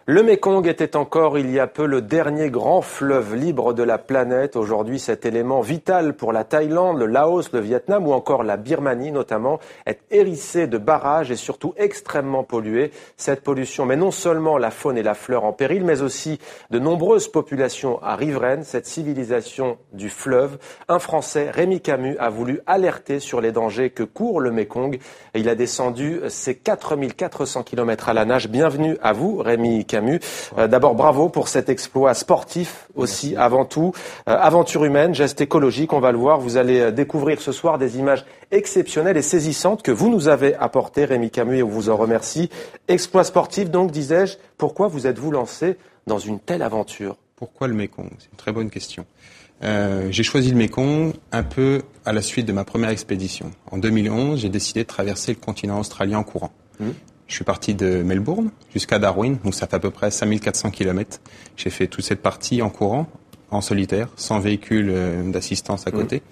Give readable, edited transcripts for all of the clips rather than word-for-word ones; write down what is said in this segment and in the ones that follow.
Le Mékong était encore il y a peu le dernier grand fleuve libre de la planète. Aujourd'hui, cet élément vital pour la Thaïlande, le Laos, le Vietnam ou encore la Birmanie notamment est hérissé de barrages et surtout extrêmement pollué. Cette pollution met non seulement la faune et la flore en péril, mais aussi de nombreuses populations riveraines. Cette civilisation du fleuve, un Français, Rémi Camus, a voulu alerter sur les dangers que court le Mékong. Il a descendu ses 4400 km à la nage. Bienvenue à vous, Rémi Camus. D'abord, bravo pour cet exploit sportif aussi. Merci. Avant tout. Aventure humaine, geste écologique, on va le voir. Vous allez découvrir ce soir des images exceptionnelles et saisissantes que vous nous avez apportées, Rémi Camus, et on vous en remercie. Exploit sportif, donc, disais-je. Pourquoi vous êtes-vous lancé dans une telle aventure ? Pourquoi le Mékong ? C'est une très bonne question. J'ai choisi le Mékong un peu à la suite de ma première expédition. En 2011, j'ai décidé de traverser le continent australien en courant. Je suis parti de Melbourne jusqu'à Darwin, donc ça fait à peu près 5400 km. J'ai fait toute cette partie en courant, en solitaire, sans véhicule d'assistance à côté.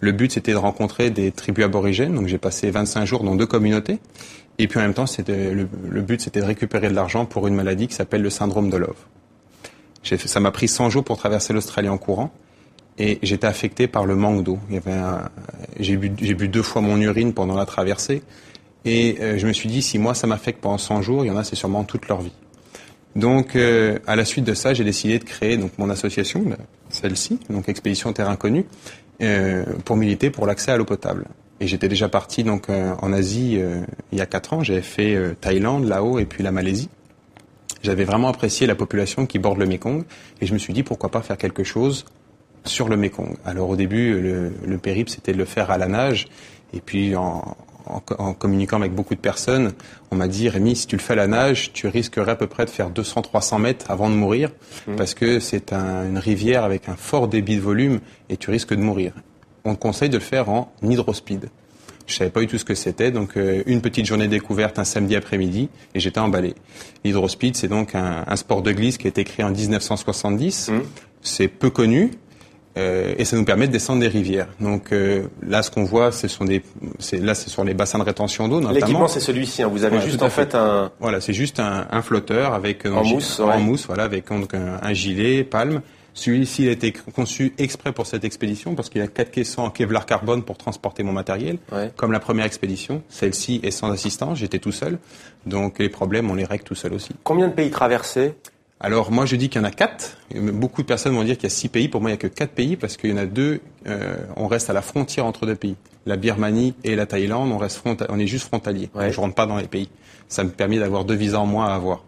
Le but, c'était de rencontrer des tribus aborigènes, donc j'ai passé 25 jours dans 2 communautés. Et puis en même temps, le but, c'était de récupérer de l'argent pour une maladie qui s'appelle le syndrome de Love. Ça m'a pris 100 jours pour traverser l'Australie en courant. Et j'étais affecté par le manque d'eau. J'ai bu 2 fois mon urine pendant la traversée. Et je me suis dit, si moi ça m'affecte pendant 100 jours, il y en a, c'est sûrement toute leur vie. Donc, à la suite de ça, j'ai décidé de créer donc mon association, celle-ci, donc Expédition Terre Inconnue, pour militer pour l'accès à l'eau potable. Et j'étais déjà parti donc en Asie il y a 4 ans. J'avais fait Thaïlande, Laos et puis la Malaisie. J'avais vraiment apprécié la population qui borde le Mékong. Et je me suis dit, pourquoi pas faire quelque chose sur le Mékong. Alors au début, le périple, c'était de le faire à la nage. Et puis en communiquant avec beaucoup de personnes, on m'a dit, Rémi, si tu le fais à la nage, tu risquerais à peu près de faire 200-300 mètres avant de mourir, parce que c'est une rivière avec un fort débit de volume et tu risques de mourir. On te conseille de le faire en hydrospeed. Je savais pas du tout ce que c'était, donc une petite journée découverte un samedi après-midi et j'étais emballé. L'hydrospeed, c'est donc un sport de glisse qui a été créé en 1970. C'est peu connu. Et ça nous permet de descendre des rivières. Donc là, ce qu'on voit, c'est sur les bassins de rétention d'eau, notamment. L'équipement, c'est celui-ci. Hein. Vous avez juste en fait un. Voilà, c'est juste un flotteur avec en mousse, voilà, avec donc un gilet, palme. Celui-ci, il a été conçu exprès pour cette expédition parce qu'il a 4 caissons en Kevlar carbone pour transporter mon matériel. Comme la première expédition, celle-ci est sans assistance. J'étais tout seul, donc les problèmes, on les règle tout seul aussi. Combien de pays traversés ? Alors moi je dis qu'il y en a 4. Beaucoup de personnes vont dire qu'il y a 6 pays. Pour moi il n'y a que 4 pays parce qu'il y en a 2. On reste à la frontière entre 2 pays. La Birmanie et la Thaïlande, on est juste frontaliers. Je ne rentre pas dans les pays. Ça me permet d'avoir 2 visas en moins à avoir.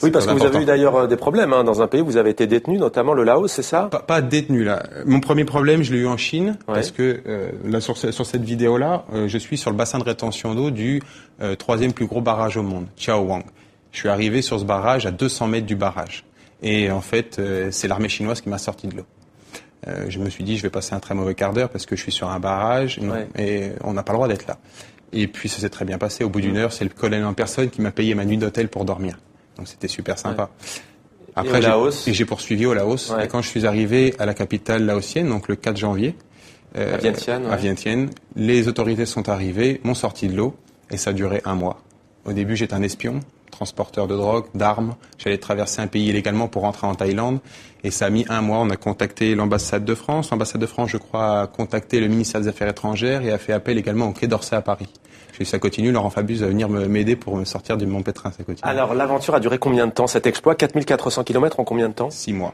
Oui, parce que vous avez eu d'ailleurs des problèmes dans un pays. Vous avez été détenu, notamment le Laos, c'est ça ? Pas détenu là. Mon premier problème, je l'ai eu en Chine parce que là sur cette vidéo-là, je suis sur le bassin de rétention d'eau du 3e plus gros barrage au monde, Chao Wang. Je suis arrivé sur ce barrage à 200 mètres du barrage. Et en fait, c'est l'armée chinoise qui m'a sorti de l'eau. Je me suis dit, je vais passer un très mauvais quart d'heure parce que je suis sur un barrage et on n'a pas le droit d'être là. Et puis ça s'est très bien passé. Au bout d'une heure, c'est le colonel en personne qui m'a payé ma nuit d'hôtel pour dormir. Donc c'était super sympa. Après, j'ai poursuivi au Laos. Et quand je suis arrivé à la capitale laotienne, donc le 4 janvier, à Vientiane, les autorités sont arrivées, m'ont sorti de l'eau et ça a duré 1 mois. Au début, j'étais un espion, transporteur de drogue, d'armes. J'allais traverser un pays illégalement pour rentrer en Thaïlande. Et ça a mis 1 mois. On a contacté l'ambassade de France. L'ambassade de France, je crois, a contacté le ministère des Affaires étrangères et a fait appel également au Quai d'Orsay à Paris. Et ça continue. Laurent Fabius va venir m'aider pour me sortir de mon pétrin. Ça continue. Alors, l'aventure a duré combien de temps, cet exploit ? 4400 km en combien de temps ? 6 mois.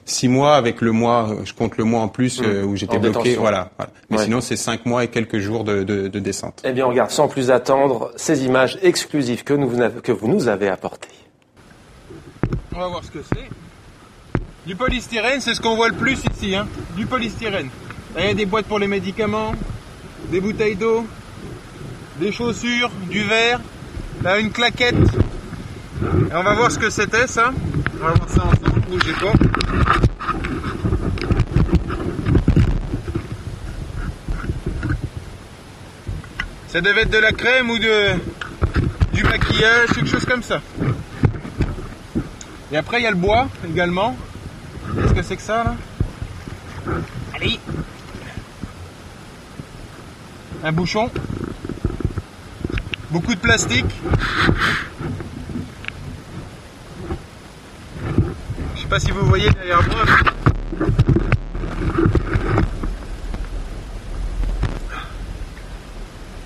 6 mois avec le mois, je compte le mois en plus où j'étais bloqué. Voilà. Mais sinon, c'est 5 mois et quelques jours de descente. Eh bien, on regarde sans plus attendre ces images exclusives que vous nous avez apportées. On va voir ce que c'est. Du polystyrène, c'est ce qu'on voit le plus ici. Du polystyrène. Là, il y a des boîtes pour les médicaments, des bouteilles d'eau, des chaussures, du verre. Là, une claquette. Et on va voir ce que c'était, ça. On va voir ça ensemble. Bougez pas. Ça devait être de la crème ou du maquillage, quelque chose comme ça. Et après il y a le bois également. Qu'est-ce que c'est que ça là ? Allez. Un bouchon. Beaucoup de plastique. sais pas si vous voyez derrière moi.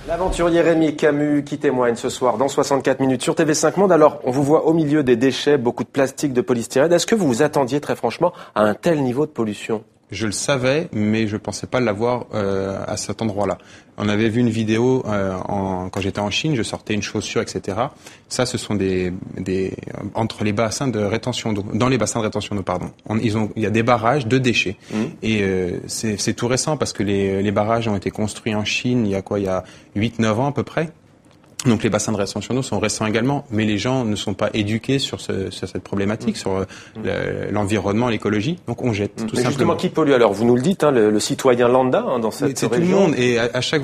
L'aventurier Rémi Camus qui témoigne ce soir dans 64 minutes sur TV5 Monde. Alors, on vous voit au milieu des déchets, beaucoup de plastique, de polystyrène. Est-ce que vous vous attendiez très franchement à un tel niveau de pollution ? Je le savais, mais je pensais pas l'avoir à cet endroit-là. On avait vu une vidéo quand j'étais en Chine, je sortais une chaussure, etc. Ça, ce sont entre les bassins de rétention d'eau, dans les bassins de rétention d'eau, pardon. Il y a des barrages de déchets. Et c'est tout récent parce que les barrages ont été construits en Chine il y a 8-9 ans à peu près. Donc les bassins de rétention d'eau sont récents également, mais les gens ne sont pas éduqués sur cette problématique, sur l'environnement, l'écologie. Donc on jette tout simplement. Justement, qui pollue alors ? Vous nous le dites, le citoyen lambda dans cette région. C'est tout le monde, et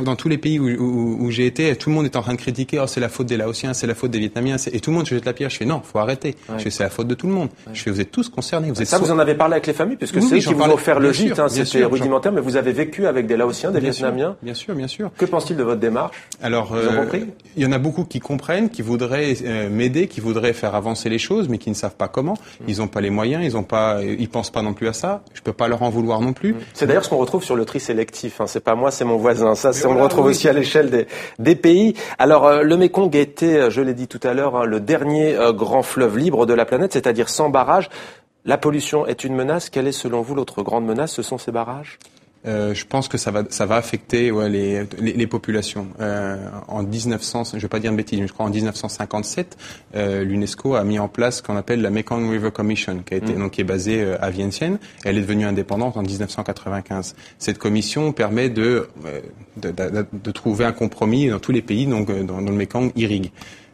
dans tous les pays où j'ai été, tout le monde est en train de critiquer. Oh, c'est la faute des Laotiens, c'est la faute des Vietnamiens, et tout le monde se jette la pierre. Je fais non, faut arrêter. Ouais. Je fais c'est la faute de tout le monde. Ouais. Je fais vous êtes tous concernés. Vous en avez parlé avec les familles, puisque c'est eux qui vous ont offert le gîte. C'était rudimentaire, mais vous avez vécu avec des Laotiens, des Vietnamiens. Bien sûr. Que pensent-ils de votre démarche ? Alors, il y en a beaucoup qui comprennent, qui voudraient m'aider, qui voudraient faire avancer les choses, mais qui ne savent pas comment. Ils n'ont pas les moyens, ils pensent pas non plus à ça. Je peux pas leur en vouloir non plus. C'est d'ailleurs ce qu'on retrouve sur le tri sélectif. C'est pas moi, c'est mon voisin. On le retrouve aussi à l'échelle des pays. Alors, le Mékong était, je l'ai dit tout à l'heure, le dernier grand fleuve libre de la planète, c'est-à-dire sans barrage. La pollution est une menace. Quelle est, selon vous, l'autre grande menace ? Ce sont ces barrages ? Je pense que ça va affecter les populations. En 1900, je vais pas dire de bêtises, mais je crois en 1957, l'UNESCO a mis en place ce qu'on appelle la Mekong River Commission, qui est basée à Vientiane. Elle est devenue indépendante en 1995. Cette commission permet de trouver un compromis dans tous les pays, donc dans le Mekong irrigue.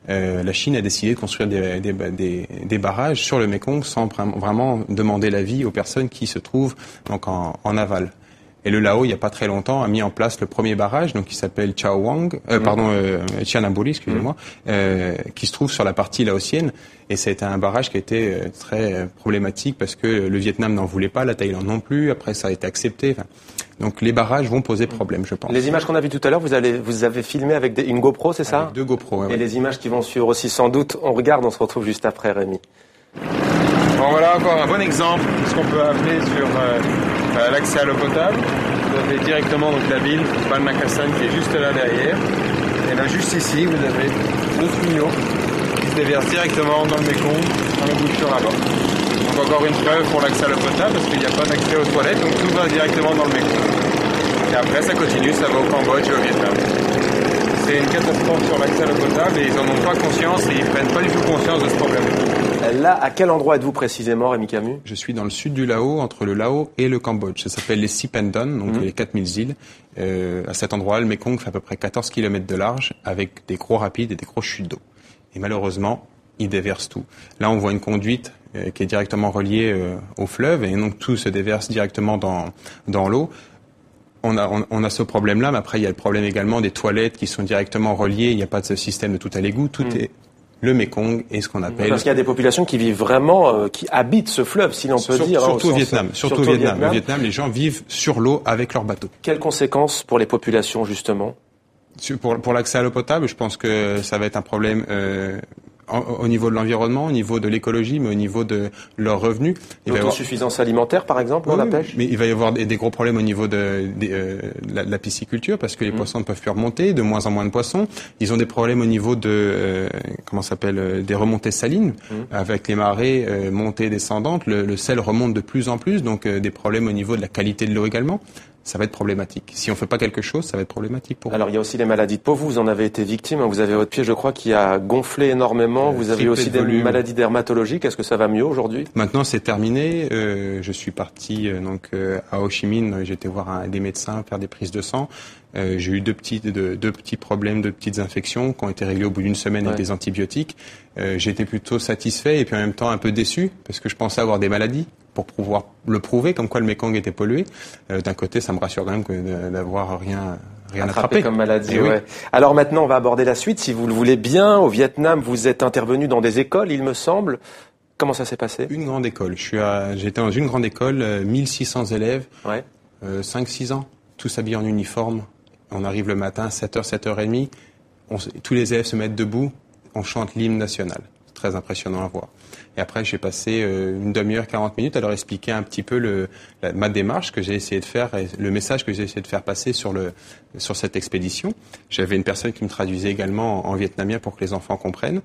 La Chine a décidé de construire des barrages sur le Mekong sans vraiment demander l'avis aux personnes qui se trouvent donc en aval. Et le Laos, il n'y a pas très longtemps, a mis en place le premier barrage, donc qui s'appelle Chanaburi, excusez-moi, qui se trouve sur la partie laotienne. Et ça a été un barrage qui a été très problématique parce que le Vietnam n'en voulait pas, la Thaïlande non plus. Après, ça a été accepté. Donc les barrages vont poser problème, je pense. Les images qu'on a vues tout à l'heure, vous avez filmé avec une GoPro, c'est ça ? Avec 2 GoPro, Et les images qui vont suivre aussi sans doute. On regarde, on se retrouve juste après, Rémi. Bon, voilà encore un bon exemple de ce qu'on peut appeler sur l'accès à l'eau potable. Vous avez directement donc la ville, Ban-Makassan, qui est juste là derrière. Et là, juste ici, vous avez le tuyau qui se déverse directement dans le Mékong, dans l'embouchure là-bas. Donc encore une preuve pour l'accès à l'eau potable, parce qu'il n'y a pas d'accès aux toilettes, donc tout va directement dans le Mékong. Et après, ça continue, ça va au Cambodge et au Vietnam. C'est une catastrophe sur l'accès à l'eau potable et ils n'en ont pas conscience et ils ne prennent pas du tout conscience de ce problème. Là, à quel endroit êtes-vous précisément, Rémi Camus ? Je suis dans le sud du Laos, entre le Laos et le Cambodge. Ça s'appelle les Sipendon, donc les 4000 îles. À cet endroit, le Mékong fait à peu près 14 km de large, avec des gros rapides et des grosses chutes d'eau. Et malheureusement, il déverse tout. Là, on voit une conduite qui est directement reliée au fleuve, et donc tout se déverse directement dans l'eau. On a ce problème-là, mais après, il y a le problème également des toilettes qui sont directement reliées. Il n'y a pas de ce système de tout à l'égout. Tout est le Mékong et ce qu'on appelle... Parce qu'il y a des populations qui vivent vraiment, qui habitent ce fleuve, si l'on peut dire. Surtout au Vietnam. Surtout au Vietnam. Au Vietnam, les gens vivent sur l'eau avec leurs bateaux. Quelles conséquences pour les populations, justement ? Pour l'accès à l'eau potable, je pense que ça va être un problème... au niveau de l'environnement, au niveau de l'écologie, mais au niveau de leurs revenus. L'autosuffisance alimentaire, par exemple, dans la pêche ? Mais il va y avoir des gros problèmes au niveau de la pisciculture, parce que les poissons ne peuvent plus remonter, de moins en moins de poissons. Ils ont des problèmes au niveau de, des remontées salines, avec les marées montées et descendantes. Le sel remonte de plus en plus, donc des problèmes au niveau de la qualité de l'eau également. Ça va être problématique. Si on fait pas quelque chose, ça va être problématique pour vous. Alors, il y a aussi les maladies de peau. Vous en avez été victime. Vous avez votre pied, je crois, qui a gonflé énormément. Vous avez aussi des maladies dermatologiques. Est-ce que ça va mieux aujourd'hui ? Maintenant, c'est terminé. Je suis parti à Ho Chi Minh. J'ai été voir des médecins, faire des prises de sang. J'ai eu deux petits problèmes, 2 petites infections qui ont été réglées au bout d'une semaine avec des antibiotiques. J'ai été plutôt satisfait et puis en même temps un peu déçu parce que je pensais avoir des maladies pour pouvoir le prouver, comme quoi le Mékong était pollué. D'un côté, ça me rassure quand même d'avoir rien attrapé comme maladie. Oui. Alors maintenant, on va aborder la suite, si vous le voulez bien. Au Vietnam, vous êtes intervenu dans des écoles, il me semble. Comment ça s'est passé ? Une grande école. J'étais dans une grande école, 1600 élèves, 5-6 ans, tous habillés en uniforme. On arrive le matin, 7h, 7h30. Tous les élèves se mettent debout, on chante l'hymne national. très impressionnant à voir. Et après, j'ai passé une demi-heure, 40 minutes à leur expliquer un petit peu ma démarche que j'ai essayé de faire et le message que j'ai essayé de faire passer sur cette expédition. J'avais une personne qui me traduisait également en vietnamien pour que les enfants comprennent.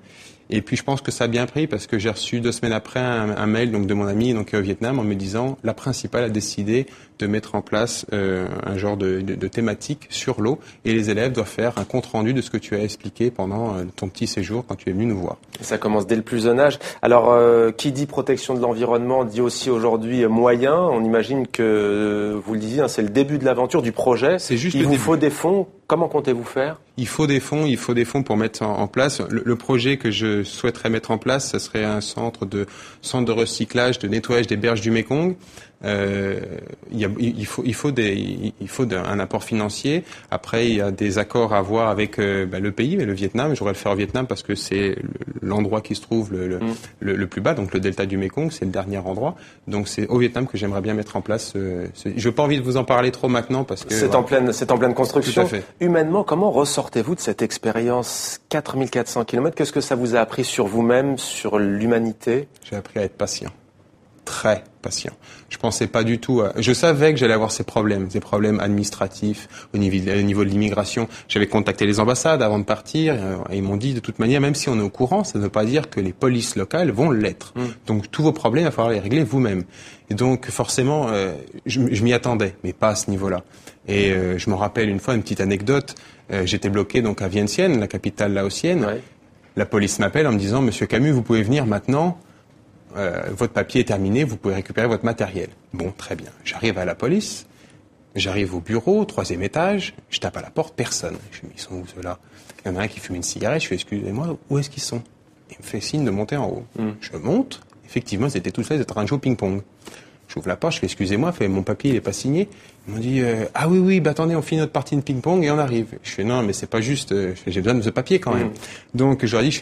Et puis je pense que ça a bien pris parce que j'ai reçu 2 semaines après un mail donc de mon ami donc au Vietnam en me disant la principale a décidé de mettre en place un genre de thématique sur l'eau et les élèves doivent faire un compte rendu de ce que tu as expliqué pendant ton petit séjour quand tu es venu nous voir. Ça commence dès le plus jeune âge. Alors qui dit protection de l'environnement dit aussi aujourd'hui moyens. On imagine que vous le disiez, c'est le début de l'aventure du projet. C'est juste Il vous faut des fonds. Comment comptez-vous faire ? Il faut des fonds pour mettre en place. Le projet que je souhaiterais mettre en place, ce serait un centre de recyclage, de nettoyage des berges du Mékong. Il faut un apport financier. Après, il y a des accords à avoir avec le pays, mais le Vietnam. J'aurais le faire au Vietnam parce que c'est l'endroit qui se trouve le plus bas, donc le delta du Mékong, c'est le dernier endroit. Donc c'est au Vietnam que j'aimerais bien mettre en place. Je n'ai pas envie de vous en parler trop maintenant parce que c'est en pleine construction. Tout à fait. Humainement, comment ressortez-vous de cette expérience 4400 km ? Qu'est-ce que ça vous a appris sur vous-même, sur l'humanité ? J'ai appris à être patient. Très patient. Je pensais pas du tout je savais que j'allais avoir ces problèmes administratifs au niveau de l'immigration. J'avais contacté les ambassades avant de partir et ils m'ont dit de toute manière, même si on est au courant, ça ne veut pas dire que les polices locales vont l'être. Donc tous vos problèmes, il va falloir les régler vous-même. Et donc forcément, je m'y attendais, mais pas à ce niveau-là. Et je me rappelle une fois une petite anecdote. J'étais bloqué donc à Vientiane, la capitale laotienne. Ouais. La police m'appelle en me disant, Monsieur Camus, vous pouvez venir maintenant. Votre papier est terminé, vous pouvez récupérer votre matériel. Bon, très bien. J'arrive à la police, j'arrive au bureau, 3e étage, je tape à la porte, personne. Je me dis, ils sont où ceux-là ? Il y en a un qui fume une cigarette, je fais, excusez-moi, où est-ce qu'ils sont ? Il me fait signe de monter en haut. Je monte, effectivement, ils étaient tous là, ils étaient en train de jouer au ping-pong. J'ouvre la porte, je fais, excusez-moi, mon papier, il n'est pas signé. Ils m'ont dit, ah oui, attendez, on finit notre partie de ping-pong et on arrive. Je fais, non, mais c'est pas juste, j'ai besoin de ce papier quand même. Donc, je leur dis,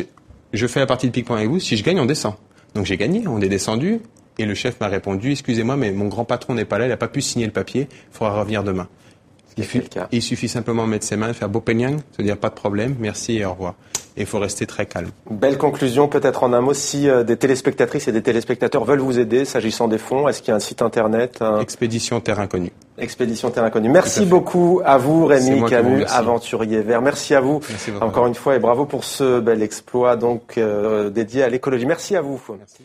je fais la partie de ping-pong avec vous, si je gagne, on descend. Donc j'ai gagné, on est descendu, et le chef m'a répondu, excusez-moi, mais mon grand patron n'est pas là, il n'a pas pu signer le papier, il faudra revenir demain. Il suffit simplement de mettre ses mains, de faire Bopeniang, se dire pas de problème, merci et au revoir. Et il faut rester très calme. Belle conclusion, peut-être en un mot, si des téléspectatrices et des téléspectateurs veulent vous aider s'agissant des fonds, est-ce qu'il y a un site internet Expédition Terre Inconnue. Expédition Terre Inconnue. Merci beaucoup à vous, Rémi Camus, aventurier vert. Merci à vous, encore une fois, et bravo pour ce bel exploit donc dédié à l'écologie. Merci à vous. Merci.